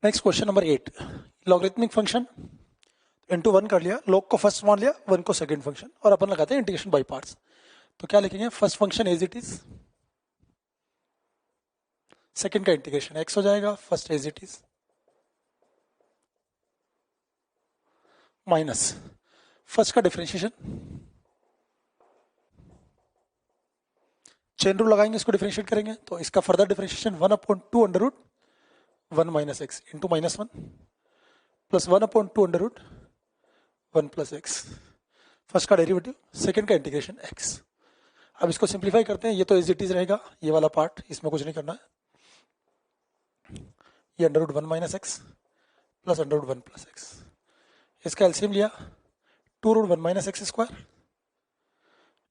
Next question number 8, logarithmic function into 1 कर लिया, log को फर्स्ट मान लिया, 1 को सेकंड फंक्शन, और अपन लगाते हैं इंटीग्रेशन बाय पार्ट्स। तो क्या लिखेंगे, first function as it is, second का इंटीग्रेशन x हो जाएगा, first as it is, minus first का डिफरेंशिएशन, चेन रूल लगाएंगे, इसको डिफरेंशिएट करेंगे तो इसका further differentiation 1/2 under root 1 minus x into minus 1 plus 1/2 under root 1 plus x, first का डेरिवेटिव, सेकंड का इंटीग्रेशन x। अब इसको सिंप्लीफाई करते हैं, ये तो एज इट इज रहेगा, ये वाला पार्ट, इसमें कुछ नहीं करना है। ये under root 1 minus x plus under root 1 plus x, इसका एलसीएम लिया 2 root 1 minus x square,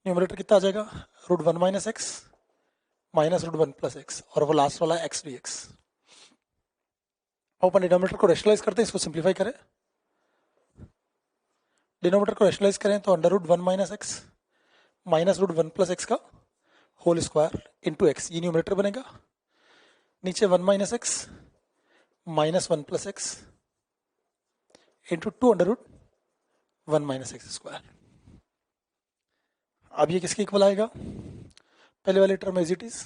numerator कितना आ जाएगा, root 1 minus x minus root 1 plus x, और वो लास्ट वाला एक्स डी एक्स। अपन डिनोमिनेटर को रेशनलाइज करते हैं, इसको सिंप्लीफाई करें, डिनोमिनेटर को रेशनलाइज करें तो under root 1 minus x minus root 1 plus x का होल स्क्वायर इंटू एक्स, ये न्यूमरेटर बनेगा, नीचे 1 minus x minus 1 plus x into 2 under root 1 minus x square. अब ये किसके इक्वल आएगा, पहले वाले term as it is,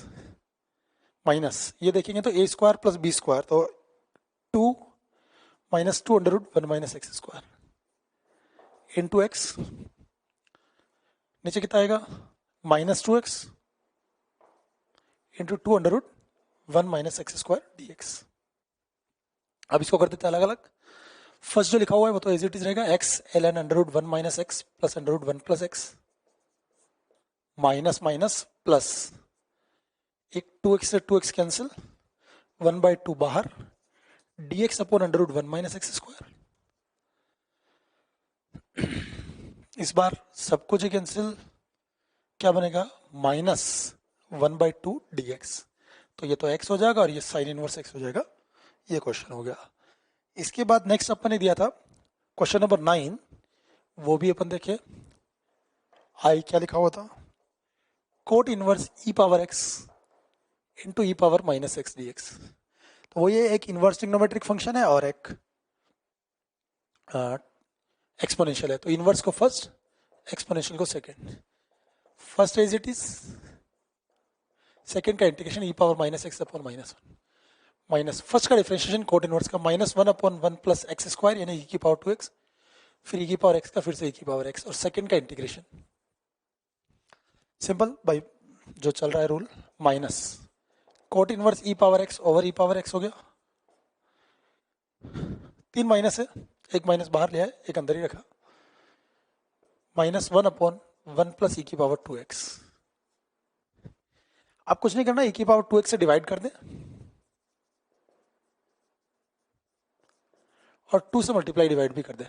minus ये देखेंगे तो a square plus b square, तो 2 minus 2 under root 1 minus x square into x, नीचे कितना आएगा, minus 2x into 2 under root 1 minus x square d x. अब इसको कर देते हैं अलग अलग, फर्स्ट जो लिखा हुआ है वो तो एज इट इज रहेगा, x l n under root 1 minus x plus under root 1 plus x minus minus plus, एक 2x से 2x कैंसिल, 1/2 बाहर, dx upon under root 1 minus x square, इस बार सब कुछ ही कैंसिल, क्या बनेगा, माइनस 1/2 dx, तो ये तो x हो जाएगा और ये साइन इनवर्स x हो जाएगा। ये क्वेश्चन हो गया। इसके बाद नेक्स्ट अपन ने दिया था क्वेश्चन नंबर 9, वो भी अपन देखे, आई क्या लिखा हुआ था, cot inverse e power x into e power minus x d x. तो वो ये एक इनवर्स ट्रिग्नोमेट्रिक फंक्शन है और एक एक्सपोनेंशियल है, तो इनवर्स को फर्स्ट, एक्सपोनेंशियल को second, first as it is, second का integration e power minus x upon minus 1 minus first का डिफरेंशिएशन कोट इनवर्स का माइनस 1/1 प्लस एक्स स्क्वायर यानी ई की पावर 2x, फिर ई की पावर x का फिर से ई की पावर x, और सेकंड का इंटीग्रेशन सिंपल बाई जो चल रहा है rule, minus cot inverse e power x over e power x हो गया, 3 माइनस है, एक माइनस बाहर लिया है, एक अंदर ही रखा, माइनस 1/1 प्लस ई की पावर 2x। अब कुछ नहीं करना, ई की पावर 2x से डिवाइड कर दे और 2 से मल्टीप्लाई डिवाइड भी कर दे,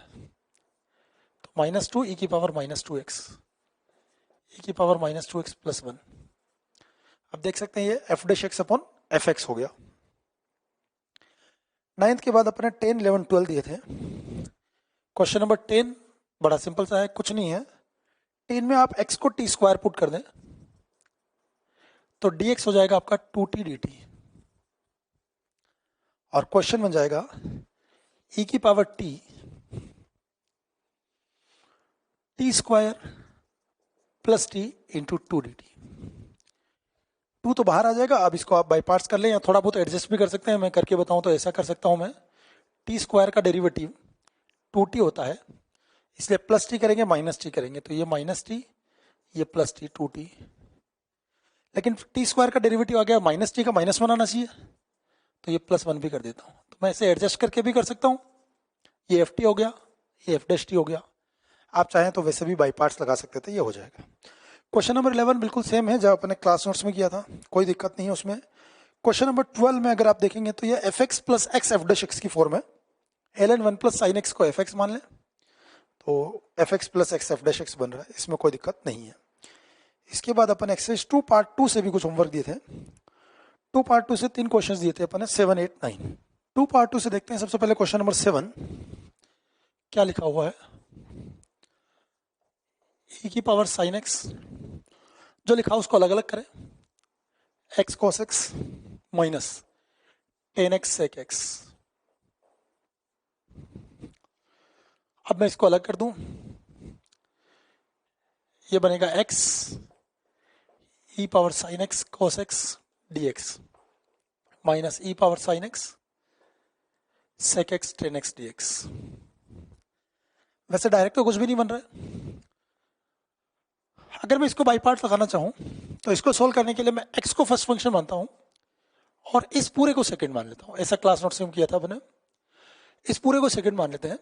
तो -2 ई की पावर -2x, ई की पावर -2x प्लस 1। अब देख सकते हैं ये F dash x upon F x हो गया। 9th के बाद अपने 10, 11, 12 दिए थे। क्वेश्चन नंबर 10 बड़ा सिंपल सा है, कुछ नहीं है, 10 में आप x को t स्क्वायर पुट कर दें तो dx हो जाएगा आपका 2t dt, और क्वेश्चन बन जाएगा e की power t square plus t into 2 dt। 2 तो बाहर आ जाएगा, अब इसको आप बाई पार्ट्स कर लें या थोड़ा बहुत एडजस्ट भी कर सकते हैं, मैं करके बताऊं तो ऐसा कर सकता हूं मैं, टी स्क्वायर का डेरिवेटिव 2t होता है, इसलिए प्लस टी करेंगे माइनस टी करेंगे, तो ये माइनस टी, ये प्लस टी, 2t, लेकिन टी स्क्वायर का डेरिवेटिव आ गया माइनस टी का -1 आना चाहिए, तो ये +1 भी कर देता हूँ, तो मैं इसे एडजस्ट करके भी कर सकता हूँ, ये एफ टी हो गया, ये एफ डैश टी हो गया, आप चाहें तो वैसे भी बाई पार्ट्स लगा सकते थे, ये हो जाएगा। क्वेश्चन नंबर 11 बिल्कुल सेम है जो अपने क्लास नोट्स में किया था, कोई दिक्कत नहीं है उसमें। क्वेश्चन नंबर 12 में अगर आप देखेंगे तो ये f x plus x f dash x की फॉर्म है, l n 1 plus sine x को एफ एक्स मान लें, तो f x plus x f dash x बन रहा है, इसमें कोई दिक्कत नहीं है। इसके बाद अपन एक्सरसाइज 2 पार्ट 2 से भी कुछ होमवर्क दिए थे, 2 पार्ट 2 से 3 क्वेश्चन दिए थे अपन ने, 7, 8, 9। 2 पार्ट 2 से देखते हैं, सबसे पहले क्वेश्चन नंबर 7 क्या लिखा हुआ है, e की पावर साइन एक्स, जो लिखा उसको अलग अलग करें, x cos x minus 10x sec x, अब मैं इसको अलग कर दूं, ये बनेगा x e power sine x cos x dx minus e power sine x sec x tan x dx। वैसे डायरेक्ट तो कुछ भी नहीं बन रहा है। अगर मैं इसको बाई पार्ट लगाना चाहूं तो इसको सोल्व करने के लिए मैं x को फर्स्ट फंक्शन मानता हूं और इस पूरे को सेकंड मान लेता हूं। ऐसा क्लास नोट्स में किया था मैंने। इस पूरे को सेकंड मान लेते हैं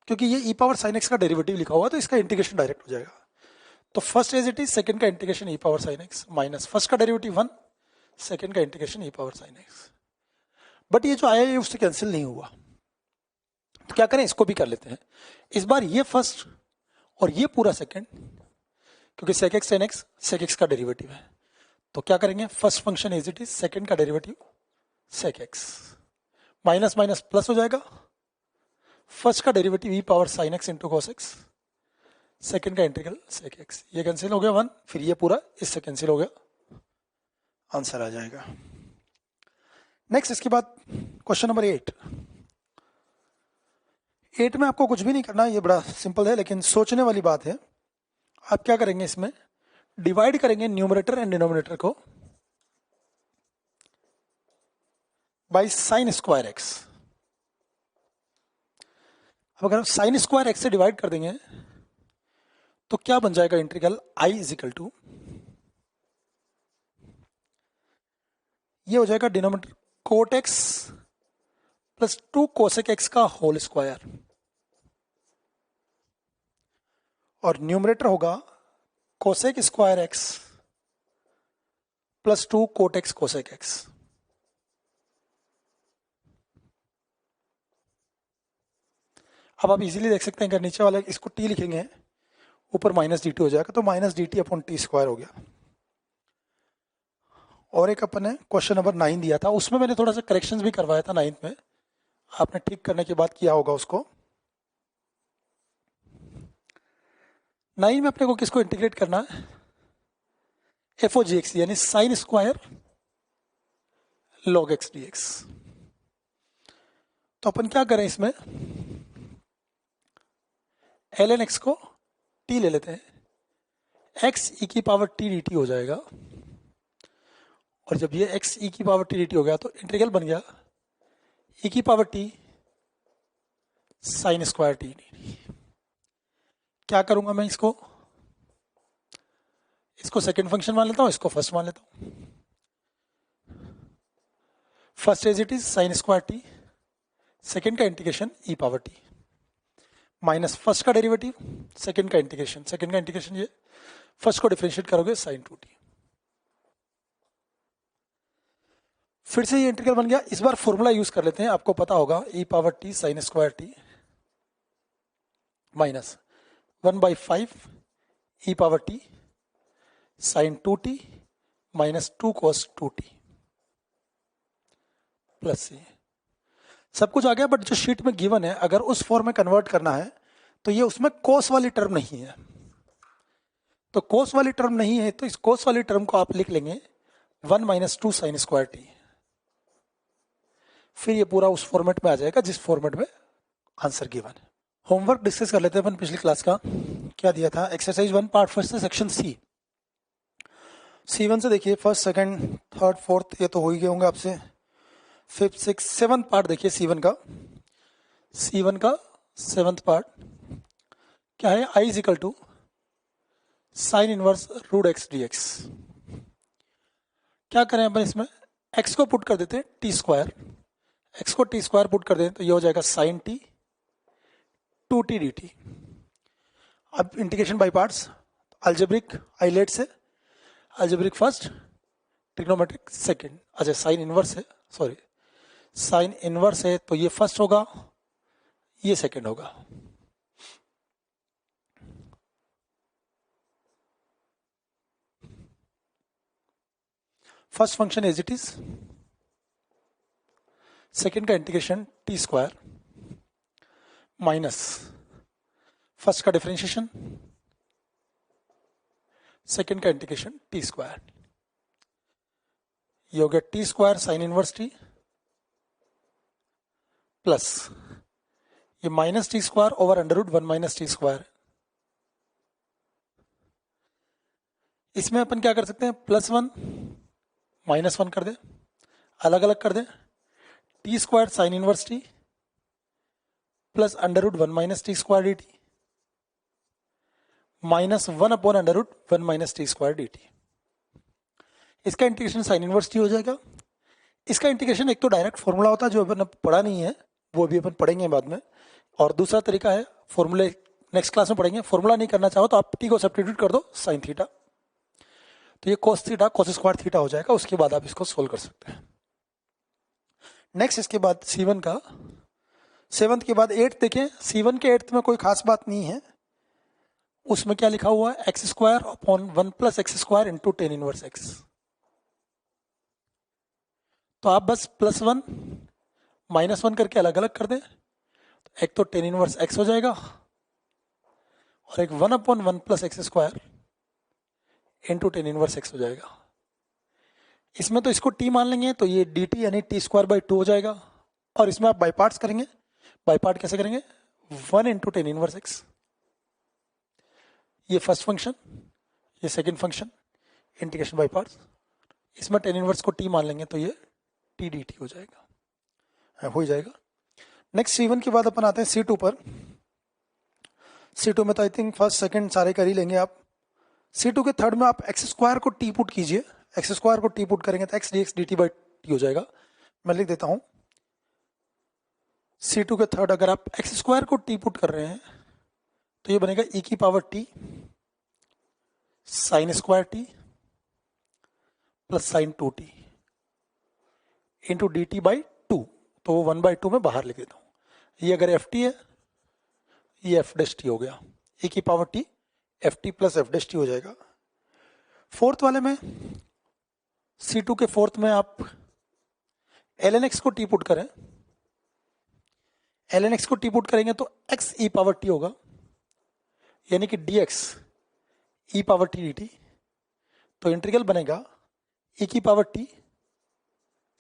क्योंकि ये e पावर साइन x का डेरिवेटिव लिखा हुआ है तो इसका इंटीग्रेशन डायरेक्ट हो जाएगा। तो first as it is, second का integration e power sine x minus first का डेरिवेटिव 1, सेकंड का integration e power sine x। But ये जो आया ये उससे कैंसिल नहीं हुआ, तो क्या करें, इसको भी कर लेते हैं। इस बार ये फर्स्ट और ये पूरा सेकंड, क्योंकि sec x tan x sec x का डेरिवेटिव है, तो क्या करेंगे, first function as it is, second का derivative sec x, minus minus plus हो जाएगा, फर्स्ट का derivative e power sine x into cos x, second का इंटीग्रल sec x। ये कैंसिल हो गया 1, फिर ये पूरा इससे कैंसिल हो गया, आंसर आ जाएगा। नेक्स्ट, इसके बाद क्वेश्चन नंबर 8। 8 में आपको कुछ भी नहीं करना, ये बड़ा सिंपल है लेकिन सोचने वाली बात है। आप क्या करेंगे, इसमें डिवाइड करेंगे न्यूमरेटर एंड डिनोमिनेटर को बाई साइन स्क्वायर एक्स। अब अगर साइन स्क्वायर एक्स से डिवाइड कर देंगे तो क्या बन जाएगा, integral i is equal to, ये हो जाएगा denominator cot x plus 2 cosec x का होल स्क्वायर, और न्यूमरेटर होगा cosec square x plus 2 cot x cosec x. अब आप इजीली देख सकते हैं, अगर नीचे वाले इसको t लिखेंगे, ऊपर माइनस डी टी हो जाएगा, तो minus D T upon T square हो गया। और एक अपन ने क्वेश्चन नंबर 9 दिया था, उसमें मैंने थोड़ा सा करेक्शंस भी करवाया था 9th में, आपने ठीक करने के बाद किया होगा उसको। 9 में अपने को किसको इंटीग्रेट करना है, एफ ओ जी एक्स, यानी sine square log x d x. तो अपन क्या करें, इसमें एल एन एक्स को टी ले लेते हैं, एक्स ई की पावर टी डी टी हो जाएगा, और जब ये एक्स ई की पावर टी डी टी हो गया तो इंटीग्रल बन गया ई की power t sine square T D T. क्या करूंगा मैं, इसको सेकंड फंक्शन मान लेता हूं, इसको फर्स्ट मान लेता हूं। First as it is sine square t, second का integration e power t, minus first का डेरिवेटिव, सेकंड का इंटीग्रेशन ये, फर्स्ट को डिफरेंशिएट करोगे साइन 2t, फिर से ये इंटीग्रल बन गया। इस बार फॉर्मूला यूज कर लेते हैं, आपको पता होगा e power t sine square t minus 1/5 e power t sine 2t minus 2 cos 2t plus ये सब कुछ आ गया। बट जो शीट में गिवन है, अगर उस फॉर्म में कन्वर्ट करना है तो ये उसमें कोस वाली टर्म नहीं है, तो कोस वाली टर्म नहीं है तो इस कोस वाली टर्म को आप लिख लेंगे 1 माइनस 2 साइन स्क्वायर टी, फिर ये पूरा उस फॉर्मेट में आ जाएगा जिस फॉर्मेट में आंसर गिवन है। होमवर्क डिस्कस कर लेते हैं अपन पिछली क्लास का, क्या दिया था। एक्सरसाइज 1 पार्ट फर्स्ट से सेक्शन सी, C1 से देखिए, फर्स्ट सेकंड थर्ड फोर्थ ये तो हो ही गए होंगे आपसे, फिफ्थ सिक्स सेवंथ पार्ट देखिए C1 का। C1 का सेवंथ पार्ट क्या है, I is equal to sine inverse root x d x. क्या करें अपन, इसमें x को पुट कर देते हैं टी स्क्वायर, x को टी स्क्वायर पुट कर दें तो ये हो जाएगा साइन टी 2t dt। अब integration by parts, algebraic ILATE से, अल्जेब्रिक फर्स्ट, ट्रिग्नोमेट्रिक सेकंड। अच्छा, साइन इनवर्स है, सॉरी साइन इनवर्स है तो ये फर्स्ट होगा, ये सेकंड होगा। First function as it is, second का integration t square minus first का डिफरेंशिएशन, सेकंड का इंटीग्रेशन टी स्क्वायर, ये हो गया T square sine inverse t plus ये minus t square over under root 1 minus t square. इसमें अपन क्या कर सकते हैं, +1 -1 कर दे, अलग अलग कर दे, t square sine inverse t plus under root 1 minus t square d t -1 upon under root 1 minus t square d t. इसका इंटीग्रेशन साइन इनवर्स टी हो जाएगा। इसका इंटीग्रेशन एक तो डायरेक्ट फॉर्मूला होता है जो अपन पढ़ा नहीं है, वो भी अपन पढ़ेंगे बाद में, और दूसरा तरीका है फॉर्मूले नेक्स्ट क्लास में पढ़ेंगे। फॉर्मूला नहीं करना चाहो तो आप टी को सब्स्टिट्यूट कर दो साइन थीटा, तो ये cos theta cos square theta हो जाएगा। उसके बाद आप इसको सोल्व कर सकते हैं। नेक्स्ट इसके बाद C1 का 7th के बाद 8th देखें। C1 के 8th में कोई खास बात नहीं है, उसमें क्या लिखा हुआ है, x square upon 1 plus x square into tan inverse x. तो आप बस +1 -1 करके अलग अलग कर दें, तो एक तो टेन इनवर्स एक्स हो जाएगा और एक 1 upon 1 plus x square into tan inverse x हो जाएगा। इसमें तो इसको t मान लेंगे तो ये dt यानी t²/2 हो जाएगा, और इसमें आप बाई पार्ट्स करेंगे। बाई पार्ट कैसे करेंगे, 1 इंटू टेन इनवर्स एक्स, ये फर्स्ट फंक्शन, ये second function, integration by parts. इसमें टेन इनवर्स को t मान लेंगे तो ये t dt हो जाएगा, हो जाएगा। नेक्स्ट C1 के बाद अपन आते हैं C2 पर। C2 में तो आई थिंक फर्स्ट सेकंड सारे कर ही लेंगे आप। C2 के थर्ड में आप एक्स स्क्वायर को t पुट कीजिए। एक्स स्क्वायर को t पुट करेंगे तो x dx dt by t हो जाएगा। मैं लिख देता हूं, C2 के थर्ड अगर आप एक्स स्क्वायर को t पुट कर रहे हैं तो ये बनेगा e की power t sine square t plus sign 2t into D T by 2, तो वो 1/2 में बाहर लिख देता हूं। ये अगर ft है, ये f डैश t हो गया, e की power t ft plus f dash t हो जाएगा। फोर्थ वाले में C2 के फोर्थ में आप ln x को t पुट करें। ln x को t पुट करेंगे तो x e पावर t होगा, यानी कि dx e power t dt, तो इंटीग्रल बनेगा e की power t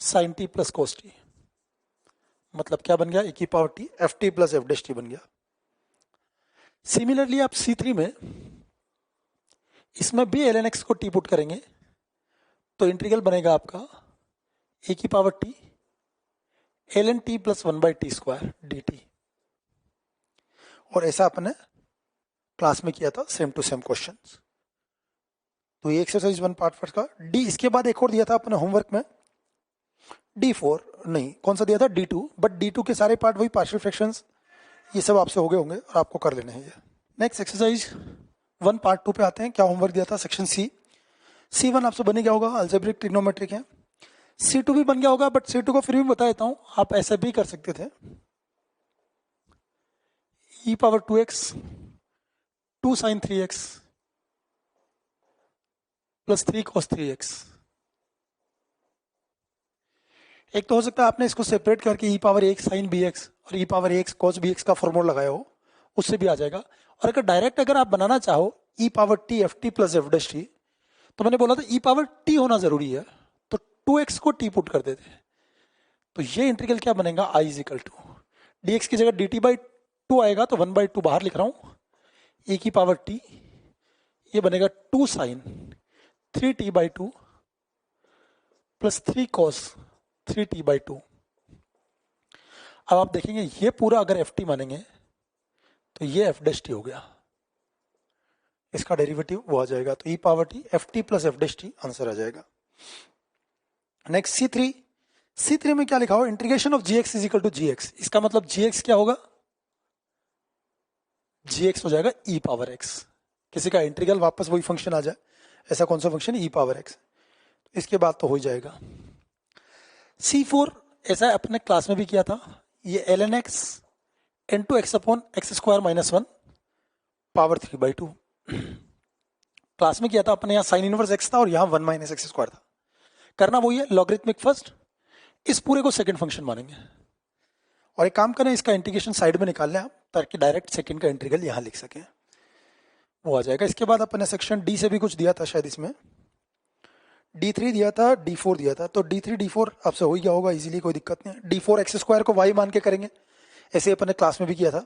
sine t plus cos t। मतलब क्या बन गया, e की power t ft plus f dash t बन गया। सिमिलरली आप C3 में इसमें भी ln x को t पुट करेंगे तो इंटीग्रल बनेगा आपका e की power t ln t plus 1/t² dt। और ऐसा अपने क्लास में किया था, सेम टू सेम क्वेश्चंस। तो ये एक्सरसाइज 1 पार्ट फर्स्ट का डी। इसके बाद एक और दिया था अपने होमवर्क में D4, नहीं कौन सा दिया था, D2, बट D2 के सारे पार्ट वही पार्शियल फ्रैक्शंस, ये सब आपसे हो गए होंगे और आपको कर लेने हैं ये। नेक्स्ट एक्सरसाइज 1 पार्ट 2 पे आते हैं। क्या होमवर्क दिया था, सेक्शन C1 आपसे बन गया होगा, अल्जेब्रिक ट्रिग्नोमेट्रिक है। C2 भी बन गया होगा, बट C2 को फिर भी बता देता हूं, आप ऐसे भी कर सकते थे। e power 2x 2 sine 3x plus 3 cos 3x। एक तो हो सकता है आपने इसको सेपरेट करके e पावर 1 साइन bx और e पावर 1 cos bx का फॉर्मूला लगाया हो, उससे भी आ जाएगा। और अगर डायरेक्ट अगर आप बनाना चाहो e power t ft plus f dash t, तो मैंने बोला था e पावर t होना जरूरी है, तो 2x को t पुट कर देते। तो ये इंटीग्रल क्या बनेगा, i is equal to dx की जगह dt बाई 2 आएगा, तो 1/2 बाहर लिख रहा हूं, e की पावर t, ये बनेगा 2 sign 3t/2 plus 3 cos 3t/2। अब आप देखेंगे ये पूरा अगर ft मानेंगे तो ये f डैश t हो गया, इसका डेरिवेटिव वो आ जाएगा, तो e power t ft plus f dash t answer आ जाएगा। नेक्स्ट C3 में क्या लिखा हो, integration of gx is equal to gx। इसका मतलब gx क्या होगा, gx हो जाएगा e पावर x। किसी का इंटीग्रल वापस वही फंक्शन आ जाए, ऐसा कौन सा फंक्शन, e पावर x, इसके बाद तो हो ही जाएगा। C4 ऐसा अपने क्लास में भी किया था, ये ln x into x upon x square minus 1 power 3/2 class में किया था अपने। यहाँ साइन इनवर्स x था और यहाँ 1 माइनस एक्स स्क्वायर था। करना वही है, लॉगरिथमिक फर्स्ट, इस पूरे को सेकंड फंक्शन मानेंगे। और एक काम करें, इसका इंटीग्रेशन साइड में निकाल लें आप, ताकि डायरेक्ट सेकंड का इंटीग्रल यहाँ लिख सकें, वो आ जाएगा। इसके बाद अपने सेक्शन डी से भी कुछ दिया था शायद, इसमें D3 दिया था, D4 दिया था, तो D3 D4 आपसे हो ही गया होगा इजीली, कोई दिक्कत नहीं है। D4 एक्स स्क्वायर को y मान के करेंगे, ऐसे अपन ने क्लास में भी किया था।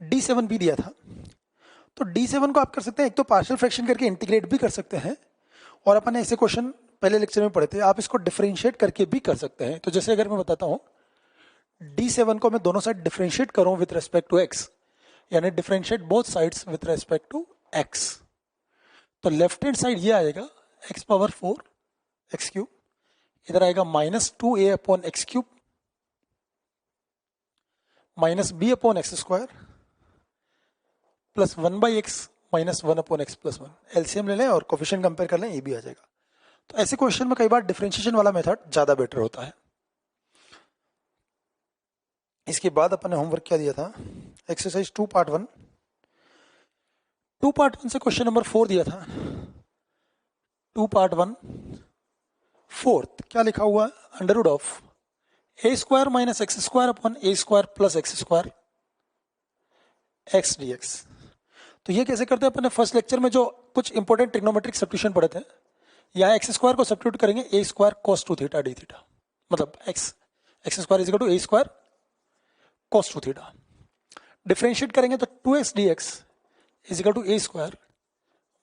D7 भी दिया था। तो D7 को आप कर सकते हैं, एक तो पार्शियल फ्रैक्शन करके इंटीग्रेट भी कर सकते हैं, और अपन ने ऐसे क्वेश्चन पहले लेक्चर में पढ़े थे, आप इसको डिफरेंशिएट करके भी कर सकते हैं। तो जैसे अगर मैं बताता हूँ D7 को मैं दोनों साइड डिफरेंशिएट करूँ विथ रेस्पेक्ट टू x, यानी differentiate both sides with respect to x, तो लेफ्ट हैंड साइड ये आएगा x पावर 4 x क्यूब, इधर आएगा -2a upon x cube minus b upon x square plus 1/x minus 1 upon x plus 1। LCM ले लें और coefficient compare कर लें, ये भी आ जाएगा। तो ऐसे क्वेश्चन में कई बार डिफरेंशिएशन वाला मेथड ज्यादा बेटर होता है। इसके बाद अपन ने होमवर्क क्या दिया था, एक्सरसाइज 2 पार्ट 1। 2 पार्ट 1 से क्वेश्चन नंबर 4 दिया था। 2 पार्ट 1 फोर्थ क्या लिखा हुआ है, under root of a square minus x square upon a square plus x square x dx. तो ये कैसे करते हैं, अपन ने फर्स्ट लेक्चर में जो कुछ इंपॉर्टेंट ट्रिग्नोमेट्रिक सब्स्टिट्यूशन पढ़े थे, यहाँ एक्स स्क्वायर को सब्स्टिट्यूट करेंगे a square cos 2 theta d theta, मतलब x square is equal to a square cos 2 theta. Differentiate करेंगे तो 2x dx is equal to a square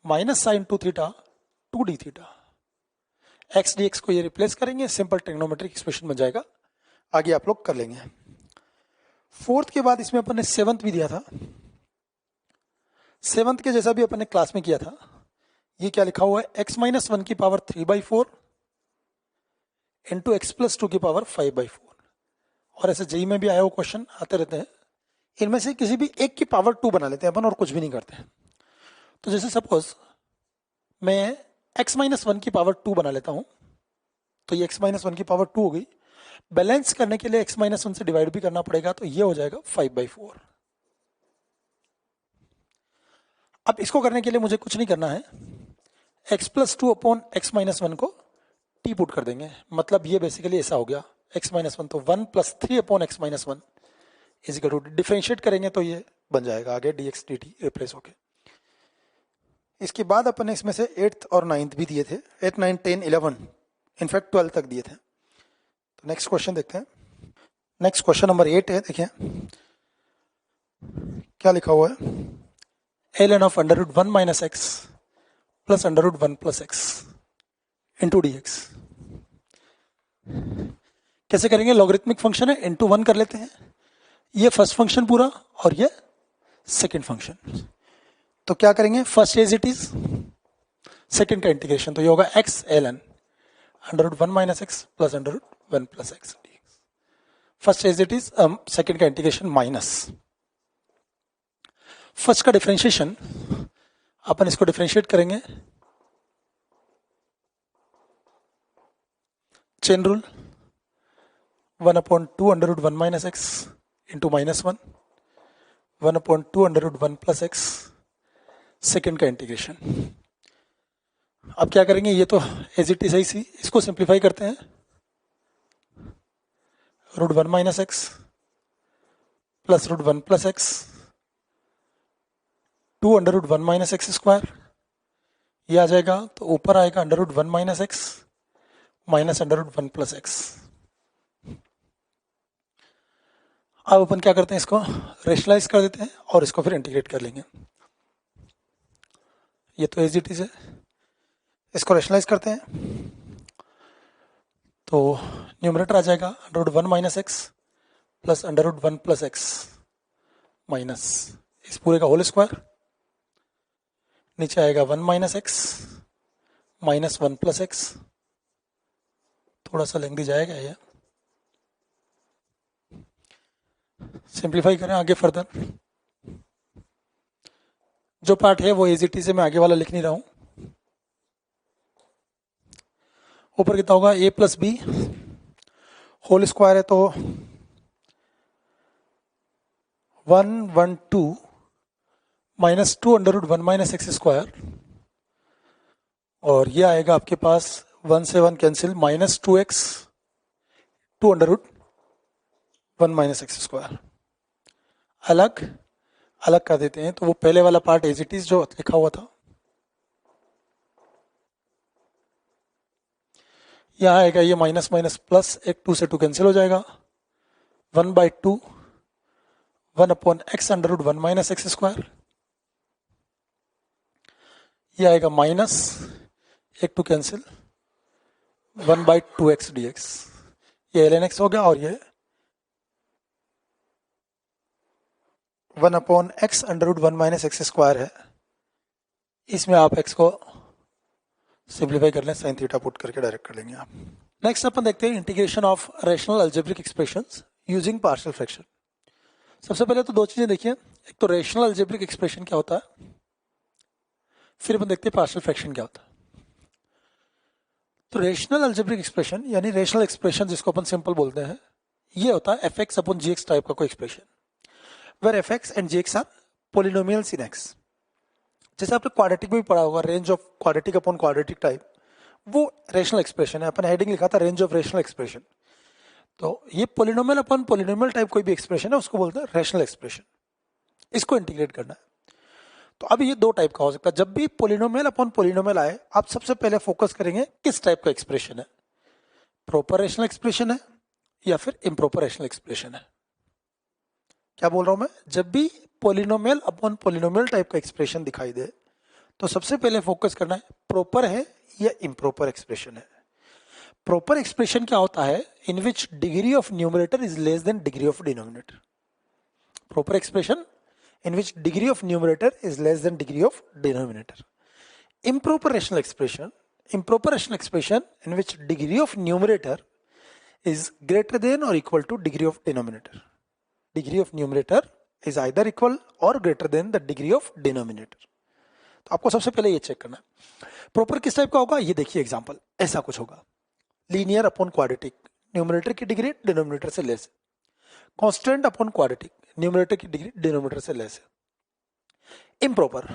minus sine 2 theta 2 d theta. X d x को ये replace करेंगे, simple trigonometric expression बन जाएगा। आगे आप लोग कर लेंगे। फोर्थ के बाद इसमें अपन ने सेवंथ भी दिया था। सेवंथ के जैसा भी अपन ने क्लास में किया था। ये क्या लिखा हुआ है, x माइनस 1 की पावर 3/4 इंटू एक्स प्लस 2 की पावर 5/4। और ऐसे जेई में भी आया हुआ क्वेश्चन आते रहते हैं, इनमें से किसी भी एक की पावर 2 बना लेते हैं अपन और कुछ भी नहीं करते हैं। तो जैसे सपोज मैं x माइनस 1 की पावर 2 बना लेता हूं, तो ये x माइनस 1 की पावर 2 हो गई। बैलेंस करने के लिए x माइनस 1 से डिवाइड भी करना पड़ेगा, तो ये हो जाएगा 5/4। अब इसको करने के लिए मुझे कुछ नहीं करना है, x plus 2 upon x minus 1 को t पुट कर देंगे। मतलब ये बेसिकली ऐसा हो गया, x माइनस 1 तो 1 plus 3 upon x minus 1 is equal to, differentiate करेंगे तो ये बन जाएगा आगे dx dt रिप्लेस होके। इसके बाद अपन ने इसमें से 8th और 9th भी दिए थे, 8, 9, 10, 11, इनफैक्ट 12 तक दिए थे। तो नेक्स्ट क्वेश्चन देखते हैं। नेक्स्ट क्वेश्चन नंबर 8 है, देखिए क्या लिखा हुआ है, ln of under root 1 minus x plus under root 1 plus x into d x. कैसे करेंगे, लॉगरिथमिक फंक्शन है, इंटू 1 कर लेते हैं। ये फर्स्ट फंक्शन पूरा और ये सेकेंड फंक्शन। तो क्या करेंगे, first as it is, second का इंटीग्रेशन, तो ये होगा x ln under root 1 minus x plus under root 1 plus x. First as it is, second का इंटीग्रेशन माइनस फर्स्ट का डिफरेंशिएशन। अपन इसको डिफरेंशिएट करेंगे, chain rule, 1/2 under root 1 minus x into minus 1, 1/2 under root 1 plus x, second का integration. अब क्या करेंगे, ये तो एज इट इज है, इसी इसको सिंप्लीफाई करते हैं, root 1 minus x plus root 1 plus x 2 under root 1 minus x square, ये आ जाएगा। तो ऊपर आएगा under root 1 minus x minus under root 1 plus x. अब अपन क्या करते हैं, इसको रेशनलाइज कर देते हैं और इसको फिर इंटीग्रेट कर लेंगे। ये तो एज इट इज है, इसको रेशनलाइज करते हैं तो न्यूमरेटर आ जाएगा under root 1 minus x plus under root 1 plus x minus इस पूरे का होल स्क्वायर, नीचे आएगा 1 minus x minus 1 plus x, थोड़ा सा लेंथी जाएगा ये, सिंप्लीफाई करें आगे फर्दर। जो पार्ट है वो एज इट इज है, मैं आगे वाला लिख नहीं रहा हूं। ऊपर कितना होगा, a plus b whole square है, तो 1, 1, 2 minus 2 under root 1 minus x square, और ये आएगा आपके पास 1 से 1 cancel, minus 2x 2 under root 1 minus x square. अलग अलग कर देते हैं, तो वो पहले वाला पार्ट एज इट इज जो लिखा हुआ था, यहाँ आएगा ये माइनस माइनस प्लस, एक 2 से 2 कैंसिल हो जाएगा, 1/2 1/x under root 1 minus x square, ये आएगा माइनस, एक टू कैंसिल, 1/2x dx, ये ln x हो गया, और ये 1/x under root 1 minus x square है। इसमें आप x को सिंप्लीफाई कर लें, साइन थीटा पुट करके डायरेक्ट कर लेंगे आप। नेक्स्ट अपन देखते हैं integration of rational algebraic expressions using partial fraction. सबसे पहले तो दो चीजें देखिए, एक तो रेशनल अलजेब्रिक एक्सप्रेशन क्या होता है, फिर अपन देखते हैं पार्शियल फ्रैक्शन क्या होता है। तो रेशनल अलजेब्रिक एक्सप्रेशन यानी रेशनल एक्सप्रेशन जिसको अपन सिंपल बोलते हैं, ये होता है fx अपॉन gx टाइप का कोई expression, where fx and gx are polynomials in x। जैसे आपने क्वाड्रेटिक में भी पढ़ा होगा, range of quadratic upon quadratic type, वो रेशनल एक्सप्रेशन है। अपन हेडिंग लिखा था रेंज ऑफ रेशनल एक्सप्रेशन। तो ये पोलिनोमियल अपॉन पोलिनोमियल टाइप कोई भी एक्सप्रेशन है उसको बोलते हैं रेशनल एक्सप्रेशन। इसको इंटीग्रेट करना है। तो अब ये दो टाइप का हो सकता है। जब भी पोलिनोमियल अपॉन पोलिनोमियल आए, आप सबसे पहले फोकस करेंगे किस टाइप का एक्सप्रेशन है, प्रॉपर रेशनल एक्सप्रेशन है या फिर इम्प्रॉपर रेशनल एक्सप्रेशन है। क्या बोल रहा हूं मैं, जब भी पोलिनोमियल अपॉन पोलिनोमियल टाइप का एक्सप्रेशन दिखाई दे तो सबसे पहले फोकस करना है प्रॉपर है या इम्प्रॉपर एक्सप्रेशन है। प्रॉपर एक्सप्रेशन क्या होता है, in which degree of numerator is less than degree of denominator. Proper expression in which degree of numerator is less than degree of denominator. Improper rational expression in which degree of numerator is greater than or equal to degree of denominator. Degree of numerator is either equal or greater than the degree of denominator. तो आपको सबसे पहले ये check करना है proper किस type का होगा। ये देखिए एग्जांपल ऐसा कुछ होगा, लीनियर अपॉन क्वाड्रेटिक, न्यूमरेटर की डिग्री डिनोमिनेटर से less, constant upon quadratic, numerator की डिग्री डिनोमिनेटर से लेस है। Improper,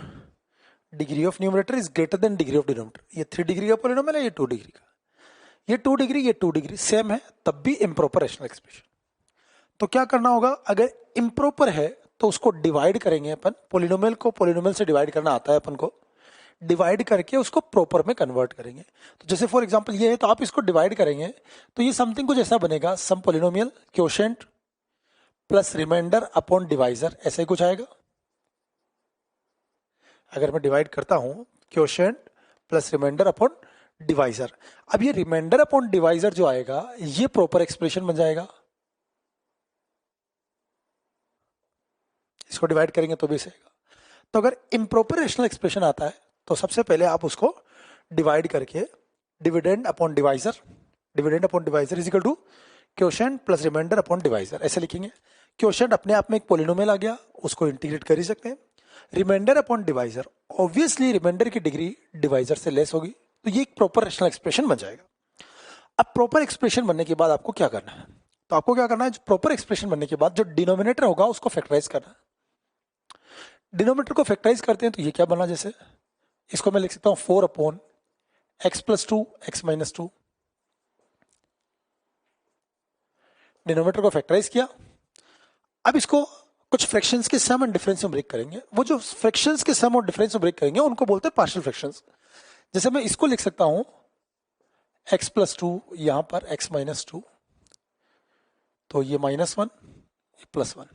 degree of numerator is greater then degree of denominator. ये 3 डिग्री का पॉलिनोमियल है, ये 2 डिग्री का, ये 2 डिग्री, ये 2 डिग्री सेम है, तब भी इम्प्रॉपर रेशनल एक्सप्रेशन। तो क्या करना होगा, अगर इम्प्रॉपर है तो उसको डिवाइड करेंगे अपन, पॉलिनोमियल को पॉलिनोमियल से डिवाइड करना आता है अपन को, डिवाइड करके उसको प्रॉपर में कन्वर्ट करेंगे। तो जैसे फॉर एग्जांपल ये है, तो आप इसको डिवाइड करेंगे तो ये समथिंग कुछ ऐसा बनेगा, some polynomial quotient plus remainder upon divisor, ऐसे ही कुछ आएगा। अगर मैं डिवाइड करता हूं quotient plus remainder upon divisor, अब ये रिमाइंडर अपॉन डिवाइजर जो आएगा ये प्रॉपर एक्सप्रेशन बन जाएगा। इसको डिवाइड करेंगे तो भी सही आएगा। तो अगर इम्प्रॉपर रेशनल एक्सप्रेशन आता है तो सबसे पहले आप उसको डिवाइड करके dividend upon divisor is equal to quotient plus remainder upon divisor, ऐसे लिखेंगे। क्वोशिएंट अपने आप में एक पॉलिनोमियल आ गया, उसको इंटीग्रेट कर ही सकते हैं। Remainder upon divisor, obviously remainder की डिग्री डिवाइजर से लेस होगी, तो ये एक प्रॉपर रेशनल एक्सप्रेशन बन जाएगा। अब प्रॉपर एक्सप्रेशन बनने के बाद आपको क्या करना है, तो आपको क्या करना है, प्रॉपर एक्सप्रेशन बनने के बाद जो डिनोमिनेटर होगा उसको फैक्टराइज करना है। डिनोमिनेटर को फैक्टराइज करते हैं तो ये क्या बना, जैसे इसको मैं लिख सकता हूं 4 upon x plus 2 x minus 2। Denominator को फैक्टराइज किया। अब इसको कुछ फ्रैक्शंस के सम एंड डिफरेंस में ब्रेक करेंगे। वो जो फ्रैक्शंस के सम और डिफरेंस में ब्रेक करेंगे उनको बोलते हैं पार्शियल फ्रैक्शंस। जैसे मैं इसको लिख सकता हूं x प्लस 2, यहां पर x माइनस 2, तो ये -1 ये +1।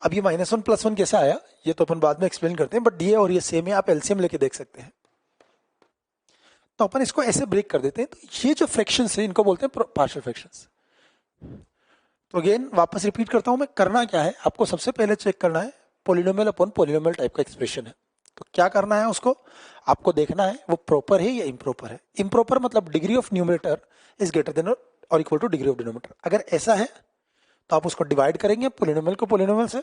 अब ये -1 +1 कैसे आया ये तो अपन बाद में एक्सप्लेन करते हैं, बट ये और ये सेम है, आप एलसीएम लेके देख सकते हैं। तो अपन इसको ऐसे ब्रेक कर देते हैं। तो ये जो फ्रैक्शंस है इनको बोलते हैं पार्शियल फ्रैक्शंस। तो अगेन वापस रिपीट करता हूं मैं, करना क्या है, आपको सबसे पहले चेक करना है पॉलिनोमियल अपॉन पॉलिनोमियल टाइप का एक्सप्रेशन है। तो क्या करना है, उसको आपको देखना है वो प्रॉपर है या इम्प्रॉपर है। इम्प्रॉपर मतलब degree of numerator is greater than और equal to degree of denominator. अगर ऐसा है तो आप उसको डिवाइड करेंगे पॉलिनोमियल को पॉलिनोमियल से,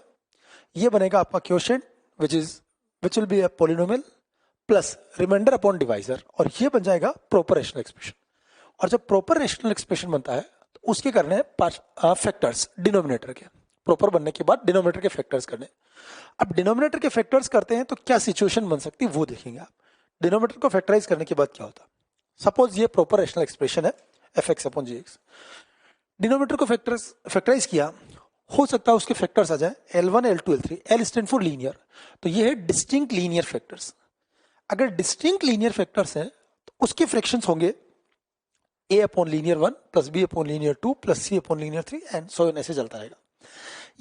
ये बनेगा आपका quotient which will be a polynomial plus remainder upon divisor, और ये बन जाएगा प्रॉपर रेशनल एक्सप्रेशन। और जब प्रॉपर रेशनल एक्सप्रेशन बनता है तो उसके करने हैं फैक्टर्स डिनोमिनेटर के, प्रॉपर बनने के बाद डिनोमिनेटर के फैक्टर्स करने। अब डिनोमिनेटर के फैक्टर्स करते हैं तो क्या सिचुएशन बन सकती है वो देखेंगे आप। डिनोमिनेटर को फैक्टराइज करने के बाद क्या होता है, सपोज ये प्रॉपर रेशनल एक्सप्रेशन है fx अपॉन gx। डिनोमिनेटर को फैक्टराइज किया, हो सकता है उसके फैक्टर्स आ जाए L1 L2 L3, L stand for linear, तो ये है डिस्टिंक्ट लीनियर फैक्टर्स। अगर डिस्टिंक्ट लीनियर फैक्टर्स हैं तो उसके फ्रैक्शंस होंगे a upon linear 1 plus b upon linear 2 plus c upon linear 3 and so on, ऐसे चलता रहेगा।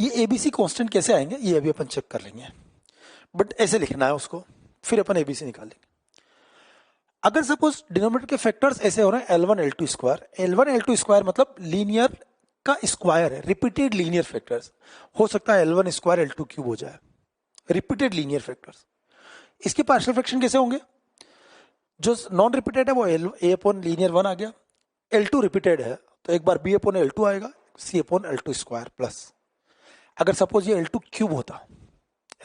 ये एबीसी कांस्टेंट कैसे आएंगे ये अभी अपन चेक कर लेंगे, बट ऐसे लिखना है उसको, फिर अपन एबीसी निकालेंगे। अगर सपोज डिनोमिनेटर के फैक्टर्स ऐसे हो रहे हैं L1 L2 square, L1 L2 square मतलब लीनियर का स्क्वायर है, रिपीटेड लीनियर फैक्टर्स। हो सकता है L1 स्क्वायर L2 क्यूब हो जाए, रिपीटेड लीनियर फैक्टर्स। इसके पार्शियल फ्रैक्शन कैसे होंगे? जो नॉन रिपीटेड है वो A अपॉन लीनियर 1 आ गया, L2 रिपीटेड है तो एक बार B अपॉन L2 आएगा, C upon L2 square plus, अगर सपोज ये L2 क्यूब होता,